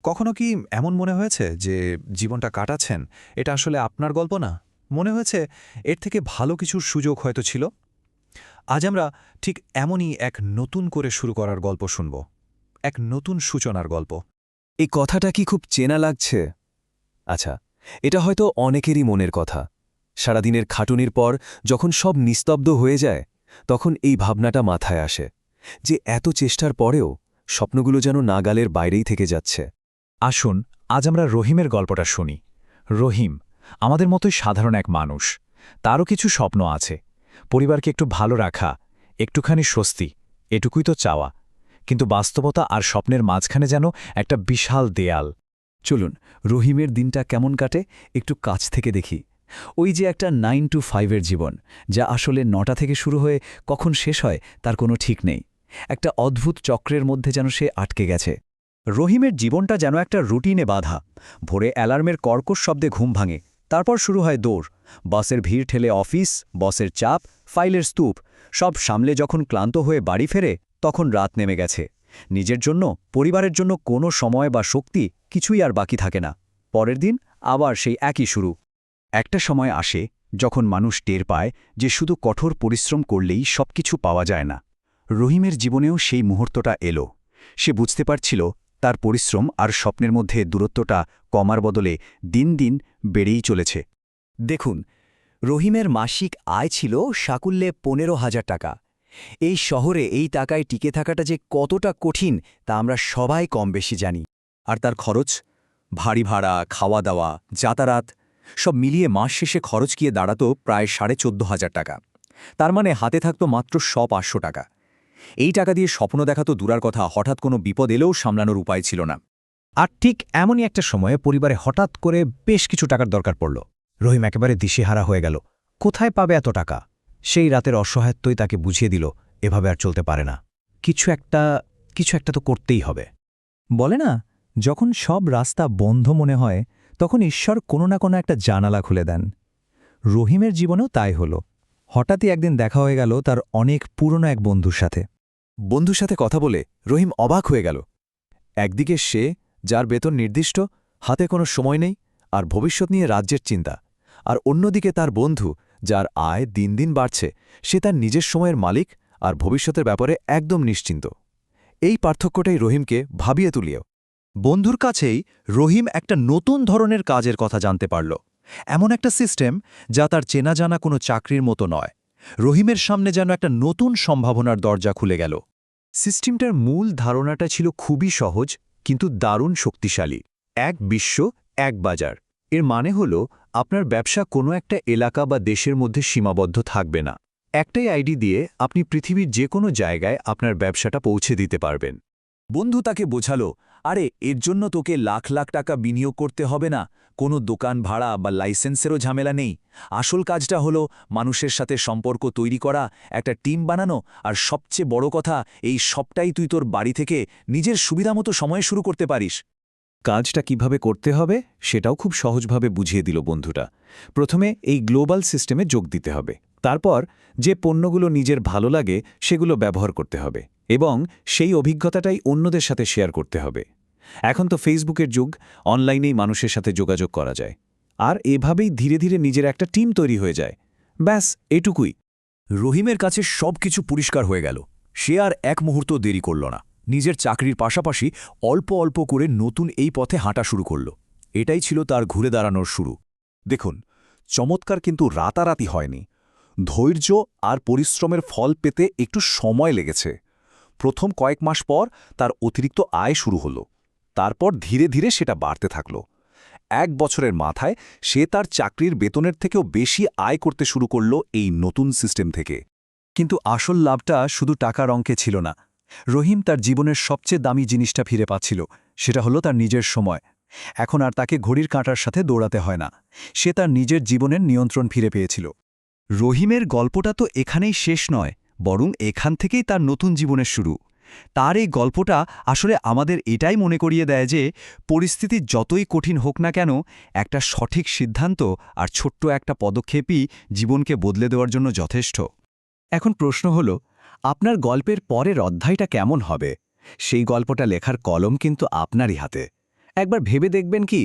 কখনো কি এমন মনে হয়েছে যে জীবনটা কাটাচ্ছেন এটা আসলে আপনার গল্প না? মনে হয়েছে এর থেকে ভালো কিছুর সুযোগ হয়তো ছিল? আজ আমরা ঠিক এমনই এক নতুন করে শুরু করার গল্প শুনব। এক নতুন সূচনার গল্প। এই কথাটা কি খুব চেনা লাগছে? আচ্ছা, এটা হয়তো অনেকেরই মনের কথা। সারাদিনের খাটুনির পর যখন সব নিস্তব্ধ হয়ে যায়, তখন এই ভাবনাটা মাথায় আসে যে এত চেষ্টার পরেও স্বপ্নগুলো যেন নাগালের বাইরেই থেকে যাচ্ছে। আসুন আজ আমরা রহিমের গল্পটা শুনি। রহিম আমাদের মতোই সাধারণ এক মানুষ। তারও কিছু স্বপ্ন আছে। পরিবারকে একটু ভালো রাখা, একটুখানি স্বস্তি, এটুকুই তো চাওয়া। কিন্তু বাস্তবতা আর স্বপ্নের মাঝখানে যেন একটা বিশাল দেয়াল। চলুন, রহিমের দিনটা কেমন কাটে একটু কাছ থেকে দেখি। ওই যে একটা 9 to 5 এর জীবন, যা আসলে 9টা থেকে শুরু হয়ে কখন শেষ হয় তার কোনো ঠিক নেই। একটা অদ্ভুত চক্রের মধ্যে যেন সে আটকে গেছে। রহিমের জীবনটা যেন একটা রুটিনে বাঁধা। ভোরে অ্যালার্মের কর্কশ শব্দে ঘুম ভাঙে, তারপর শুরু হয় দৌড়। বাসের ভিড় ঠেলে অফিস, বসের চাপ, ফাইলের স্তূপ, সব সামলে যখন ক্লান্ত হয়ে বাড়ি ফেরে, তখন রাত নেমে গেছে। নিজের জন্য, পরিবারের জন্য কোনো সময় বা শক্তি কিছুই আর বাকি থাকে না। পরের দিন আবার সেই একই শুরু। একটা সময় আসে যখন মানুষ টের পায় যে শুধু কঠোর পরিশ্রম করলেই সবকিছু পাওয়া যায় না। রহিমের জীবনেও সেই মুহূর্তটা এলো। সে বুঝতে পারছিল তার পরিশ্রম আর স্বপ্নের মধ্যে দূরত্বটা কমার বদলে দিন দিন বেড়েই চলেছে। দেখুন, রহিমের মাসিক আয় ছিল সাকুল্যে 15,000 টাকা। এই শহরে এই টাকায় টিকে থাকাটা যে কতটা কঠিন তা আমরা সবাই কম বেশি জানি। আর তার খরচ, ভারী ভাড়া, খাওয়া দাওয়া, যাতায়াত, সব মিলিয়ে মাস শেষে খরচ গিয়ে দাঁড়াতো প্রায় 14,500 টাকা। তার মানে হাতে থাকতো মাত্র 500 টাকা। এই টাকা দিয়ে স্বপ্ন দেখা তো দূরার কথা, হঠাৎ কোনো বিপদ এলেও সামলানোর উপায় ছিল না। আর ঠিক এমনই একটা সময়ে পরিবারে হঠাৎ করে বেশ কিছু টাকার দরকার পড়ল। রহিম একেবারে দিশেহারা হয়ে গেল। কোথায় পাবে এত টাকা? সেই রাতের অসহায়ত্বই তাকে বুঝিয়ে দিল এভাবে আর চলতে পারে না। কিছু একটা তো করতেই হবে। বলে না, যখন সব রাস্তা বন্ধ মনে হয় তখন ঈশ্বর কোনো না কোনো একটা জানালা খুলে দেন। রহিমের জীবনেও তাই হল। হঠাৎই একদিন দেখা হয়ে গেল তার অনেক পুরনো এক বন্ধুর সাথে। বন্ধুর সাথে কথা বলে রহিম অবাক হয়ে গেল। একদিকে সে, যার বেতন নির্দিষ্ট, হাতে কোনো সময় নেই আর ভবিষ্যৎ নিয়ে রাজ্যের চিন্তা, আর অন্যদিকে তার বন্ধু, যার আয় দিন দিন বাড়ছে, সে তার নিজের সময়ের মালিক আর ভবিষ্যতের ব্যাপারে একদম নিশ্চিন্ত। এই পার্থক্যটাই রহিমকে ভাবিয়ে তুলিয়েও। বন্ধুর কাছেই রহিম একটা নতুন ধরনের কাজের কথা জানতে পারল। এমন একটা সিস্টেম যা তার চেনা জানা কোনো চাকরির মতো নয়। রহিমের সামনে যেন একটা নতুন সম্ভাবনার দরজা খুলে গেল। সিস্টেমটার মূল ধারণাটা ছিল খুবই সহজ কিন্তু দারুণ শক্তিশালী। এক বিশ্ব, এক বাজার। এর মানে হল আপনার ব্যবসা কোনো একটা এলাকা বা দেশের মধ্যে সীমাবদ্ধ থাকবে না। একটাই আইডি দিয়ে আপনি পৃথিবীর যে কোনো জায়গায় আপনার ব্যবসাটা পৌঁছে দিতে পারবেন। বন্ধু তাকে বোঝালো, আরে এর জন্য তোকে লাখ লাখ টাকা বিনিয়োগ করতে হবে না, কোনো দোকান ভাড়া বা লাইসেন্সেরও ঝামেলা নেই। আসল কাজটা হলো মানুষের সাথে সম্পর্ক তৈরি করা, একটা টিম বানানো, আর সবচেয়ে বড় কথা, এই সবটাই তুই তোর বাড়ি থেকে নিজের সুবিধামতো সময়ে শুরু করতে পারিস। কাজটা কিভাবে করতে হবে সেটাও খুব সহজভাবে বুঝিয়ে দিল বন্ধুটা। প্রথমে এই গ্লোবাল সিস্টেমে যোগ দিতে হবে, তারপর যে পণ্যগুলো নিজের ভালো লাগে সেগুলো ব্যবহার করতে হবে এবং সেই অভিজ্ঞতাটাই অন্যদের সাথে শেয়ার করতে হবে। এখন তো ফেসবুকের যুগ, অনলাইনেই মানুষের সাথে যোগাযোগ করা যায়, আর এভাবেই ধীরে ধীরে নিজের একটা টিম তৈরি হয়ে যায়। ব্যাস এটুকুই। রহিমের কাছে সবকিছু পরিষ্কার হয়ে গেল। সে আর এক মুহূর্ত দেরি করল না। নিজের চাকরির পাশাপাশি অল্প অল্প করে নতুন এই পথে হাঁটা শুরু করল। এটাই ছিল তার ঘুরে দাঁড়ানোর শুরু। দেখুন, চমৎকার কিন্তু রাতারাতি হয়নি। ধৈর্য আর পরিশ্রমের ফল পেতে একটু সময় লেগেছে। প্রথম কয়েক মাস পর তার অতিরিক্ত আয় শুরু হলো। তারপর ধীরে ধীরে সেটা বাড়তে থাকল। 1 বছরের মাথায় সে তার চাকরির বেতনের থেকেও বেশি আয় করতে শুরু করল এই নতুন সিস্টেম থেকে। কিন্তু আসল লাভটা শুধু টাকার অঙ্কে ছিল না। রহিম তার জীবনের সবচেয়ে দামি জিনিসটা ফিরে পাচ্ছিল, সেটা হলো তার নিজের সময়। এখন আর তাকে ঘড়ির কাঁটার সাথে দৌড়াতে হয় না। সে তার নিজের জীবনের নিয়ন্ত্রণ ফিরে পেয়েছিল। রহিমের গল্পটা তো এখানেই শেষ নয়, বরং এখান থেকেই তার নতুন জীবনের শুরু। তার এই গল্পটা আসলে আমাদের এটাই মনে করিয়ে দেয় যে পরিস্থিতি যতই কঠিন হোক না কেন, একটা সঠিক সিদ্ধান্ত আর ছোট্ট একটা পদক্ষেপই জীবনকে বদলে দেওয়ার জন্য যথেষ্ট। এখন প্রশ্ন হল, আপনার গল্পের পরের অধ্যায়টা কেমন হবে? সেই গল্পটা লেখার কলম কিন্তু আপনারই হাতে। একবার ভেবে দেখবেন কি